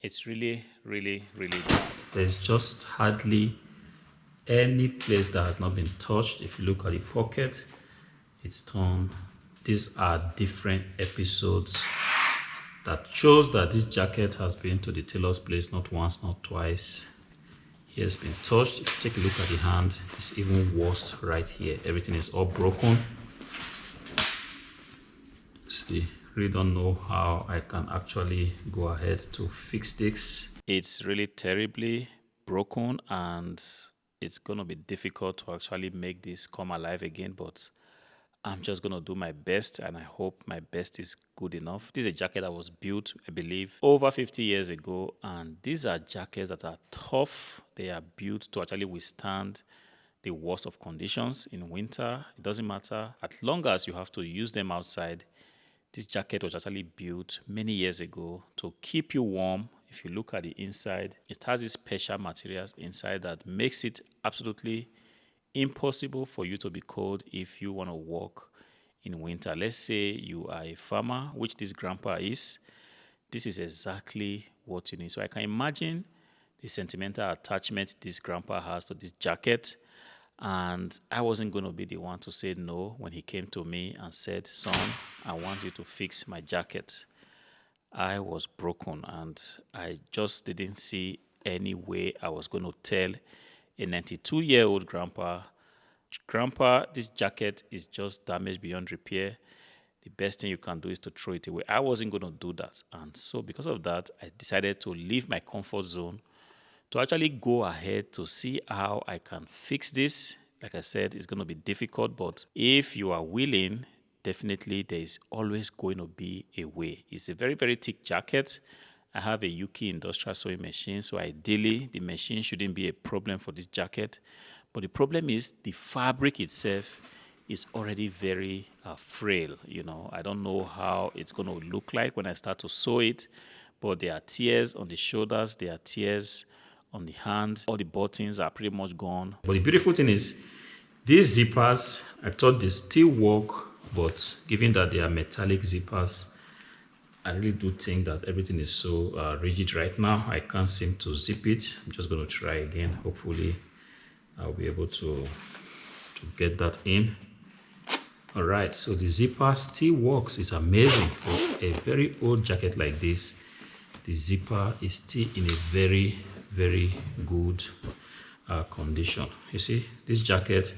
It's really, really, really bad. There's just hardly any place that has not been touched. If you look at the pocket, it's torn. These are different episodes that shows that this jacket has been to the tailor's place not once, not twice. Here has been touched. If you take a look at the hand, it's even worse right here. Everything is all broken. See, really don't know how I can actually go ahead to fix this. It's really terribly broken and it's going to be difficult to actually make this come alive again, but I'm just going to do my best and I hope my best is good enough. This is a jacket that was built, I believe, over 50 years ago, and these are jackets that are tough. They are built to actually withstand the worst of conditions in winter. It doesn't matter. As long as you have to use them outside, this jacket was actually built many years ago to keep you warm. If you look at the inside, it has these special materials inside that makes it absolutely impossible for you to be cold if you want to walk in winter. Let's say you are a farmer, which this grandpa is. This is exactly what you need. So I can imagine the sentimental attachment this grandpa has to this jacket. And I wasn't going to be the one to say no when he came to me and said, son, I want you to fix my jacket. I was broken and I just didn't see any way I was going to tell a 92-year-old grandpa, this jacket is just damaged beyond repair. The best thing you can do is to throw it away. I wasn't going to do that. And so because of that, I decided to leave my comfort zone to actually go ahead to see how I can fix this. Like I said, it's going to be difficult, but if you are willing, definitely there is always going to be a way. It's a very, very thick jacket. I have a Yuki industrial sewing machine, so ideally the machine shouldn't be a problem for this jacket. But the problem is the fabric itself is already very frail. I don't know how it's going to look like when I start to sew it, but there are tears on the shoulders, there are tears on the hand. All the buttons are pretty much gone. But the beautiful thing is, these zippers, I thought they still work, but given that they are metallic zippers, I really do think that everything is so rigid right now. I can't seem to zip it. I'm just going to try again. Hopefully, I'll be able to get that in. All right, so the zipper still works. It's amazing. For a very old jacket like this, the zipper is still in a very, very good condition. You see, this jacket,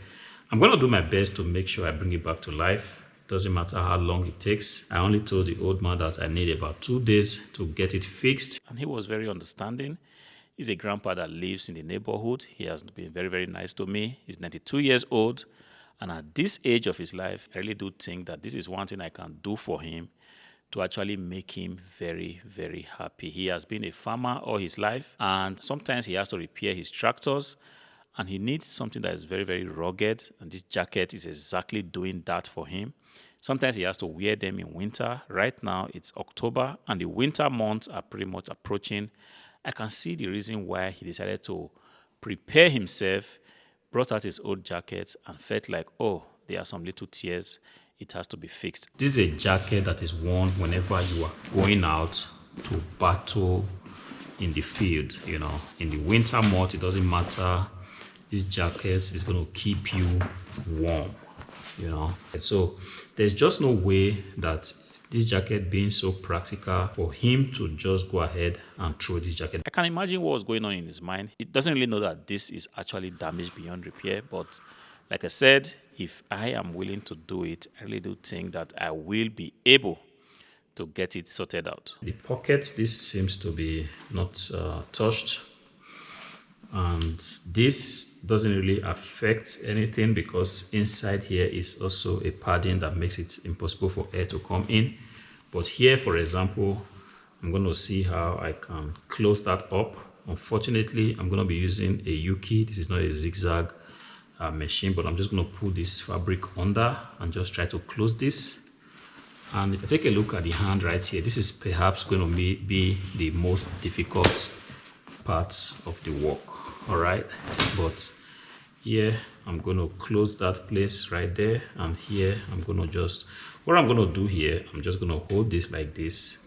I'm going to do my best to make sure I bring it back to life. Doesn't matter how long it takes. I only told the old man that I need about 2 days to get it fixed. And he was very understanding. He's a grandpa that lives in the neighborhood. He has been very, very nice to me. He's 92 years old. And at this age of his life, I really do think that this is one thing I can do for him to actually make him very, very happy. He has been a farmer all his life, and sometimes he has to repair his tractors, and he needs something that is very, very rugged, and this jacket is exactly doing that for him. Sometimes he has to wear them in winter. Right now, it's October, and the winter months are pretty much approaching. I can see the reason why he decided to prepare himself, brought out his old jacket, and felt like, oh, there are some little tears. It has to be fixed. This is a jacket that is worn whenever you are going out to battle in the field. In the winter months, it doesn't matter. This jacket is going to keep you warm. So there's just no way that this jacket being so practical for him to just go ahead and throw this jacket. I can imagine what was going on in his mind. He doesn't really know that this is actually damaged beyond repair, but like I said, if I am willing to do it, I really do think that I will be able to get it sorted out. The pocket, this seems to be not touched. And this doesn't really affect anything because inside here is also a padding that makes it impossible for air to come in. But here, for example, I'm going to see how I can close that up. Unfortunately, I'm going to be using a Yuki. This is not a zigzag machine, but I'm just going to pull this fabric under and just try to close this. And if I take a look at the hand right here, this is perhaps going to be the most difficult part of the work. All right, but here I'm going to close that place right there, and here I'm going to just, what I'm going to do here, I'm just going to hold this like this,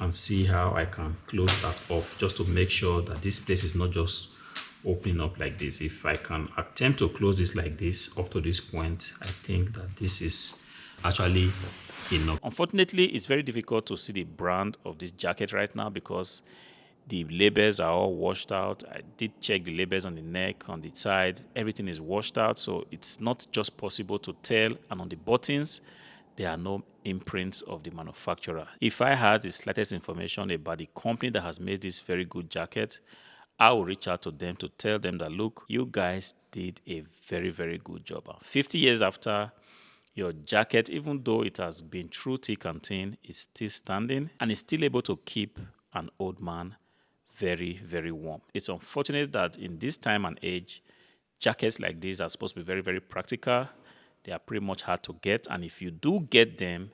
and see how I can close that off, just to make sure that this place is not just opening up like this. If I can attempt to close this like this up to this point, I think that this is actually enough. Unfortunately, it's very difficult to see the brand of this jacket right now because the labels are all washed out. I did check the labels on the neck, on the side, everything is washed out, so it's not just possible to tell. And on the buttons, there are no imprints of the manufacturer. If I had the slightest information about the company that has made this very good jacket, I will reach out to them to tell them that, look, you guys did a very, very good job. 50 years after, your jacket, even though it has been through thick and thin, is still standing and is still able to keep an old man very, very warm. It's unfortunate that in this time and age, jackets like these are supposed to be very, very practical. They are pretty much hard to get. And if you do get them,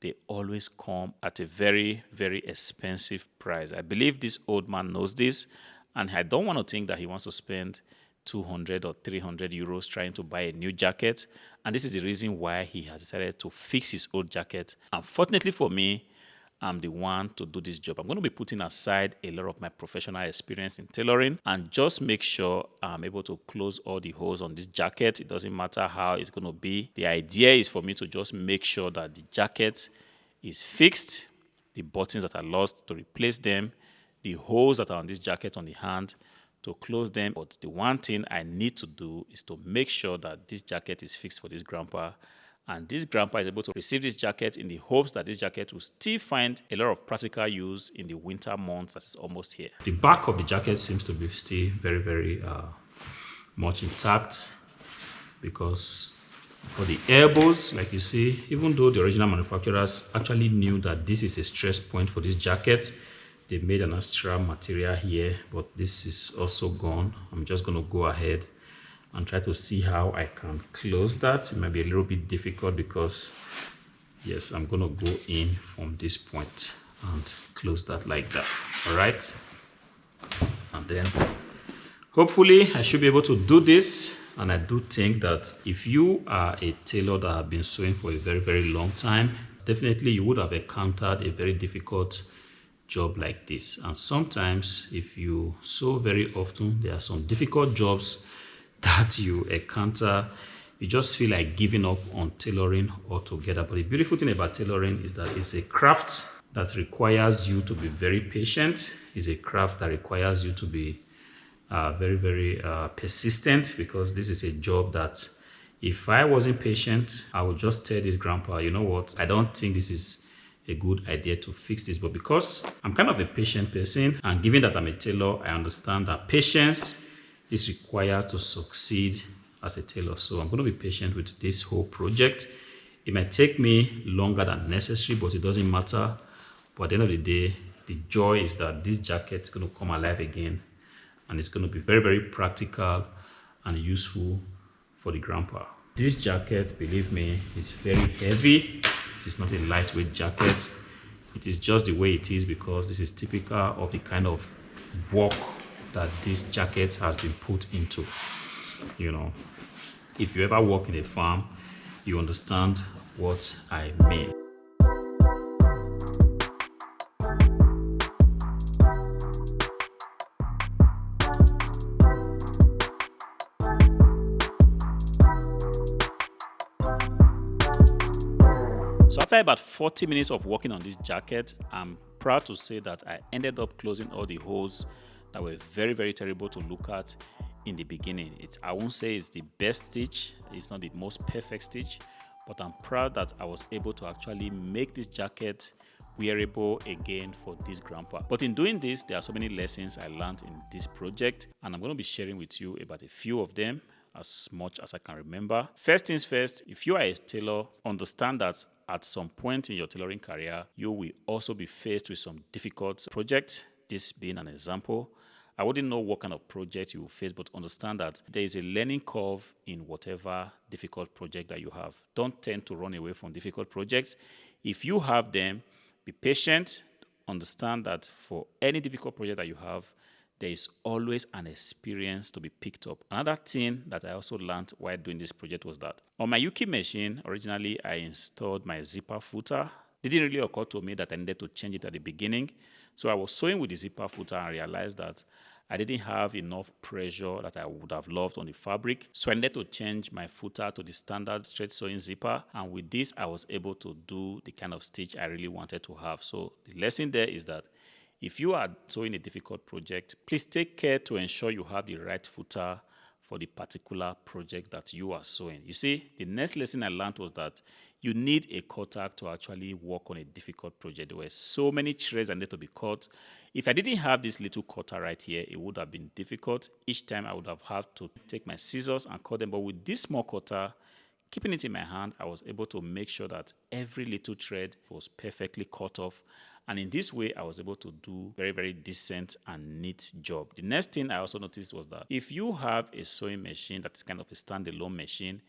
they always come at a very, very expensive price. I believe this old man knows this, and I don't want to think that he wants to spend 200 or 300 euros trying to buy a new jacket. And this is the reason why he has decided to fix his old jacket. Unfortunately for me, I'm the one to do this job. I'm going to be putting aside a lot of my professional experience in tailoring and just make sure I'm able to close all the holes on this jacket. It doesn't matter how it's going to be. The idea is for me to just make sure that the jacket is fixed, the buttons that are lost to replace them, the holes that are on this jacket on the hand to close them. But the one thing I need to do is to make sure that this jacket is fixed for this grandpa, and this grandpa is able to receive this jacket in the hopes that this jacket will still find a lot of practical use in the winter months that is almost here. The back of the jacket seems to be still very, very much intact, because for the elbows, like you see, even though the original manufacturers actually knew that this is a stress point for this jacket, they made an extra material here, but this is also gone. I'm just going to go ahead and try to see how I can close that. It might be a little bit difficult because, yes, I'm going to go in from this point and close that like that. All right. And then hopefully I should be able to do this. And I do think that if you are a tailor that has been sewing for a very, very long time, definitely you would have encountered a very difficult job like this. And sometimes if you sew very often, there are some difficult jobs that you encounter. You just feel like giving up on tailoring altogether. But the beautiful thing about tailoring is that it's a craft that requires you to be very patient. It's a craft that requires you to be very, very persistent, because this is a job that if I wasn't patient, I would just tell this grandpa, you know what, I don't think this is a good idea to fix this. But because I'm kind of a patient person, and given that I'm a tailor, I understand that patience is required to succeed as a tailor. So I'm going to be patient with this whole project. It might take me longer than necessary, but it doesn't matter. But at the end of the day, the joy is that this jacket is going to come alive again, and it's going to be very, very practical and useful for the grandpa. This jacket, believe me, is very heavy. It is not a lightweight jacket. It is just the way it is because this is typical of the kind of work that this jacket has been put into. You know, if you ever work in a farm, you understand what I mean. So after about 40 minutes of working on this jacket, I'm proud to say that I ended up closing all the holes that were very, very terrible to look at in the beginning. I won't say it's the best stitch, it's not the most perfect stitch, but I'm proud that I was able to actually make this jacket wearable again for this grandpa. But in doing this, there are so many lessons I learned in this project, and I'm going to be sharing with you about a few of them as much as I can remember. First things first, if you are a tailor, understand that at some point in your tailoring career, you will also be faced with some difficult projects, this being an example. I wouldn't know what kind of project you will face, but understand that there is a learning curve in whatever difficult project that you have. Don't tend to run away from difficult projects. If you have them, be patient. Understand that for any difficult project that you have, there is always an experience to be picked up. Another thing that I also learned while doing this project was that on my Yuki machine, originally I installed my zipper footer Didn't really occur to me that I needed to change it at the beginning. So I was sewing with the zipper footer and realized that I didn't have enough pressure that I would have loved on the fabric. So I needed to change my footer to the standard straight sewing zipper. And with this, I was able to do the kind of stitch I really wanted to have. So the lesson there is that if you are sewing a difficult project, please take care to ensure you have the right footer for the particular project that you are sewing. You see, the next lesson I learned was that you need a cutter to actually work on a difficult project. There were so many threads that needed to be cut. If I didn't have this little cutter right here, it would have been difficult. Each time I would have had to take my scissors and cut them. But with this small cutter, keeping it in my hand, I was able to make sure that every little thread was perfectly cut off. And in this way, I was able to do very, very decent and neat job. The next thing I also noticed was that if you have a sewing machine that's kind of a standalone machine,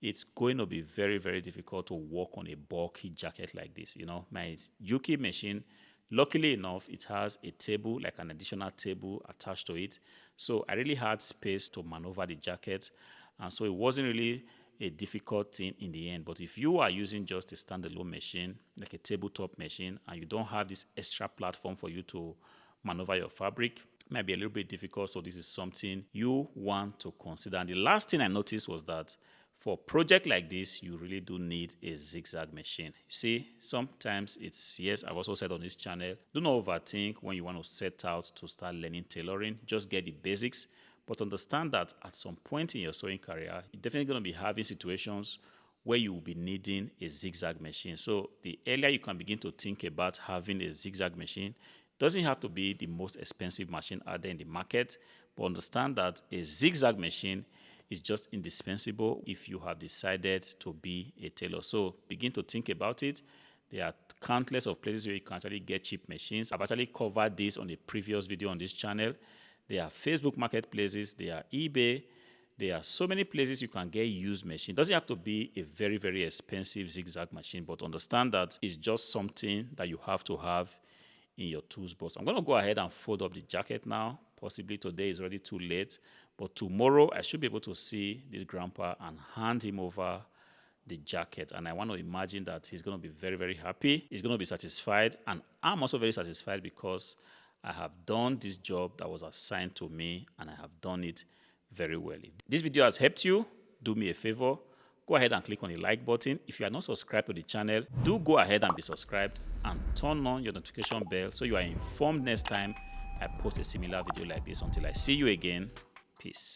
it's going to be very, very difficult to work on a bulky jacket like this. You know, my Juki machine, luckily enough, it has a table, like an additional table attached to it. So I really had space to maneuver the jacket. And so it wasn't really a difficult thing in the end. But if you are using just a standalone machine, like a tabletop machine, and you don't have this extra platform for you to maneuver your fabric, it might be a little bit difficult. So this is something you want to consider. And the last thing I noticed was that for a project like this, you really do need a zigzag machine. You see, sometimes it's, yes, I've also said on this channel, do not overthink when you want to set out to start learning tailoring. Just get the basics. But understand that at some point in your sewing career, you're definitely going to be having situations where you will be needing a zigzag machine. So the earlier you can begin to think about having a zigzag machine, doesn't have to be the most expensive machine out there in the market, but understand that a zigzag machine is just indispensable if you have decided to be a tailor. So begin to think about it. There are countless of places where you can actually get cheap machines. I've actually covered this on a previous video on this channel. There are Facebook marketplaces, there are eBay, there are so many places you can get used machine. It doesn't have to be a very, very expensive zigzag machine, but understand that it's just something that you have to have in your tools box. I'm going to go ahead and fold up the jacket now. Possibly today is already too late, but tomorrow I should be able to see this grandpa and hand him over the jacket. And I want to imagine that he's going to be very, very happy. He's going to be satisfied. And I'm also very satisfied because I have done this job that was assigned to me and I have done it very well. If this video has helped you, do me a favor. Go ahead and click on the like button. If you are not subscribed to the channel, do go ahead and be subscribed and turn on your notification bell so you are informed next time I post a similar video like this. Until I see you again, peace.